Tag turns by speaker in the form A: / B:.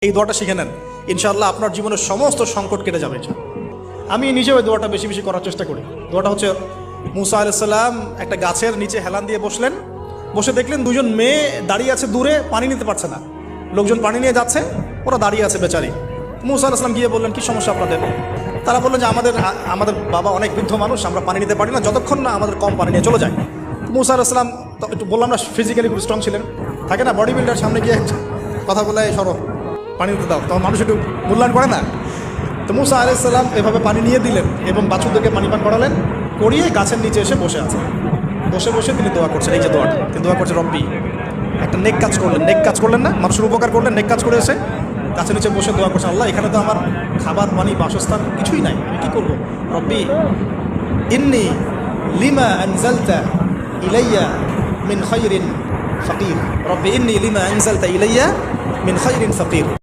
A: এই দোয়াটা শিখে নেন, ইনশাআল্লাহ আপনার জীবনের সমস্ত সংকট কেটে যাবে। আমি নিজেও এই দোয়াটা বেশি বেশি করার চেষ্টা করি। দোয়াটা হচ্ছে, মুসা আলাইহিস সালাম একটা গাছের নিচে হেলান দিয়ে বসলেন, বসে দেখলেন দুজন মেয়ে দাঁড়িয়ে আছে দূরে, পানি নিতে পারছে না, লোকজন পানি নিয়ে যাচ্ছে, ওরা দাঁড়িয়ে আছে বেচারি। মুসা আলাইহিস সালাম গিয়ে বললেন, কি সমস্যা আপনাদের? তারা বললেন যে আমাদের বাবা অনেক বৃদ্ধ মানুষ, আমরা পানি নিতে পারি না যতক্ষণ না আমাদের কম পানি নিয়ে চলে যায়। মুসা আলাইহিস সালাম একটু বললাম না, ফিজিক্যালি খুব স্ট্রং ছিলেন, থাকে না বডি বিল্ডার, সামনে গিয়ে কথা বলে সরো পানি দিতে দাও, তখন মানুষ একটু মূল্যায়ন করে না। তো মুসা আলাইহিস সালাম এভাবে পানি নিয়ে দিলেন এবং বাছুরদেরকে পানি পান করালেন, করিয়ে গাছের নিচে এসে বসে আছেন। বসে বসে তিনি দোয়া করছেন, এই যে দোয়াটা তিনি দোয়া করছেন, রব্বি, একটা নেক কাজ করলেন, নেক কাজ করলেন না, মানুষের উপকার করলেন, নেক কাজ করে এসে গাছের নিচে বসে দোয়া করছেন, আল্লাহ এখানে তো আমার খাবার পানি বাসস্থান কিছুই নাই, আমি কী করবো? রব্বি ইন্নি লিমা আনজালতা ইলাইয়া মিন খায়রিন ফাকির, রব্বি ইন্নি লিমা আনজালতা ইলাইয়া মিন খায়রিন ফাকির।